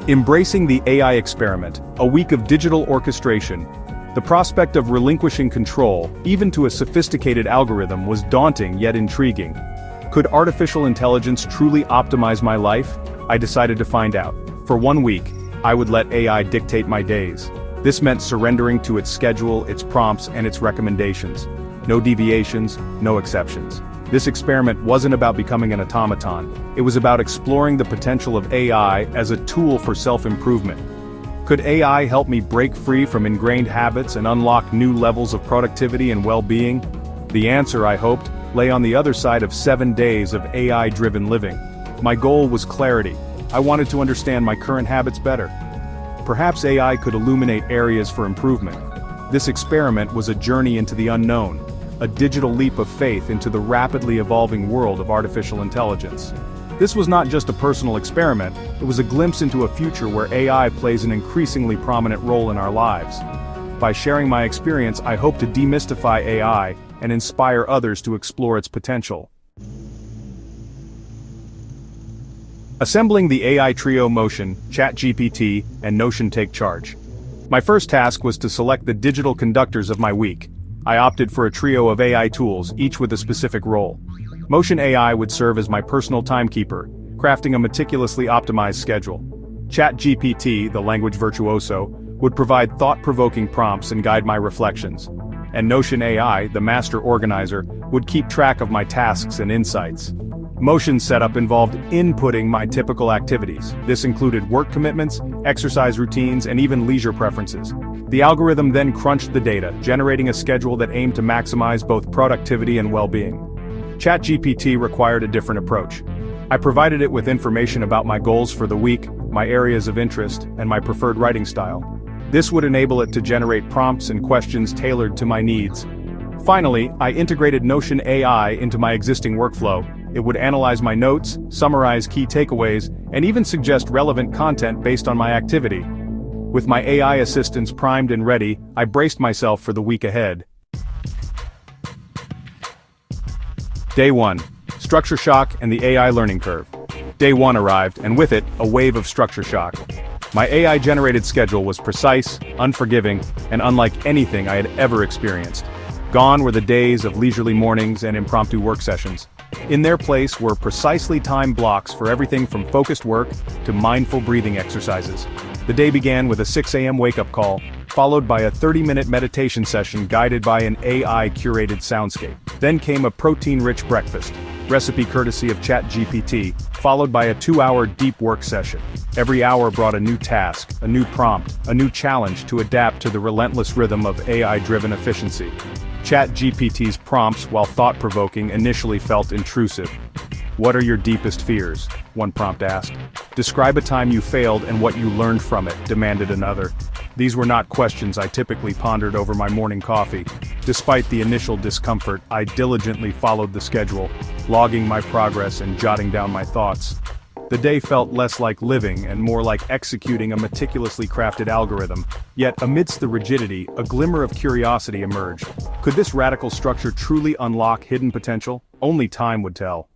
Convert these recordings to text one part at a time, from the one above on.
Embracing the AI experiment, a week of digital orchestration. The prospect of relinquishing control, even to a sophisticated algorithm, was daunting yet intriguing. Could artificial intelligence truly optimize my life? I decided to find out. For 1 week, I would let AI dictate my days. This meant surrendering to its schedule, its prompts, and its recommendations. No deviations, no exceptions. This experiment wasn't about becoming an automaton. It was about exploring the potential of AI as a tool for self-improvement. Could AI help me break free from ingrained habits and unlock new levels of productivity and well-being? The answer, I hoped, lay on the other side of 7 days of AI-driven living. My goal was clarity. I wanted to understand my current habits better. Perhaps AI could illuminate areas for improvement. This experiment was a journey into the unknown, a digital leap of faith into the rapidly evolving world of artificial intelligence. This was not just a personal experiment, it was a glimpse into a future where AI plays an increasingly prominent role in our lives. By sharing my experience, I hope to demystify AI and inspire others to explore its potential. Assembling the AI trio Motion, ChatGPT, and Notion take charge. My first task was to select the digital conductors of my week. I opted for a trio of AI tools, each with a specific role. Motion AI would serve as my personal timekeeper, crafting a meticulously optimized schedule. ChatGPT, the language virtuoso, would provide thought-provoking prompts and guide my reflections. And Notion AI, the master organizer, would keep track of my tasks and insights. Motion's setup involved inputting my typical activities. This included work commitments, exercise routines, and even leisure preferences. The algorithm then crunched the data, generating a schedule that aimed to maximize both productivity and well-being. ChatGPT required a different approach. I provided it with information about my goals for the week, my areas of interest, and my preferred writing style. This would enable it to generate prompts and questions tailored to my needs. Finally, I integrated Notion AI into my existing workflow. It would analyze my notes, summarize key takeaways, and even suggest relevant content based on my activity. With my AI assistants primed and ready, I braced myself for the week ahead. Day 1. Structure shock and the AI learning curve. Day 1 arrived, and with it, a wave of structure shock. My AI-generated schedule was precise, unforgiving, and unlike anything I had ever experienced. Gone were the days of leisurely mornings and impromptu work sessions. In their place were precisely timed blocks for everything from focused work to mindful breathing exercises. The day began with a 6 a.m. wake-up call, followed by a 30-minute meditation session guided by an AI-curated soundscape. Then came a protein-rich breakfast, recipe courtesy of ChatGPT, followed by a 2-hour deep work session. Every hour brought a new task, a new prompt, a new challenge to adapt to the relentless rhythm of AI-driven efficiency. ChatGPT's prompts, while thought-provoking, initially felt intrusive. "What are your deepest fears?" one prompt asked. "Describe a time you failed and what you learned from it," demanded another. These were not questions I typically pondered over my morning coffee. Despite the initial discomfort, I diligently followed the schedule, logging my progress and jotting down my thoughts. The day felt less like living and more like executing a meticulously crafted algorithm. Yet, amidst the rigidity, a glimmer of curiosity emerged. Could this radical structure truly unlock hidden potential? Only time would tell.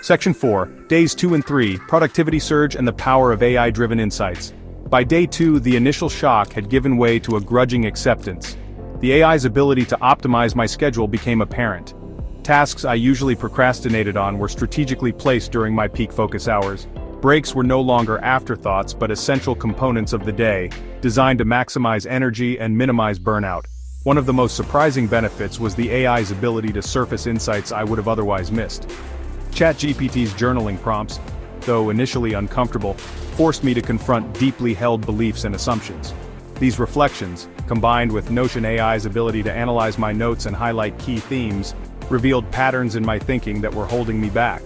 Section 4, Days 2 and 3, Productivity Surge and the Power of AI-Driven Insights. By day 2, the initial shock had given way to a grudging acceptance. The AI's ability to optimize my schedule became apparent. Tasks I usually procrastinated on were strategically placed during my peak focus hours. Breaks were no longer afterthoughts but essential components of the day, designed to maximize energy and minimize burnout. One of the most surprising benefits was the AI's ability to surface insights I would have otherwise missed. ChatGPT's journaling prompts, though initially uncomfortable, forced me to confront deeply held beliefs and assumptions. These reflections, combined with Notion AI's ability to analyze my notes and highlight key themes, revealed patterns in my thinking that were holding me back.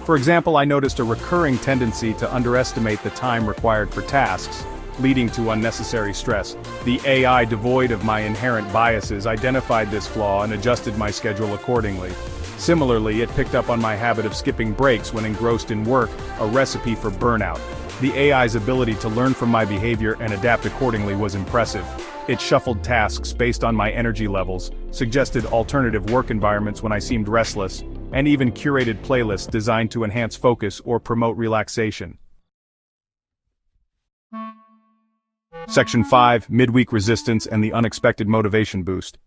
For example, I noticed a recurring tendency to underestimate the time required for tasks, leading to unnecessary stress. The AI, devoid of my inherent biases, identified this flaw and adjusted my schedule accordingly. Similarly, it picked up on my habit of skipping breaks when engrossed in work, a recipe for burnout. The AI's ability to learn from my behavior and adapt accordingly was impressive. It shuffled tasks based on my energy levels, suggested alternative work environments when I seemed restless, and even curated playlists designed to enhance focus or promote relaxation. Section 5, Midweek Resistance and the Unexpected Motivation Boost.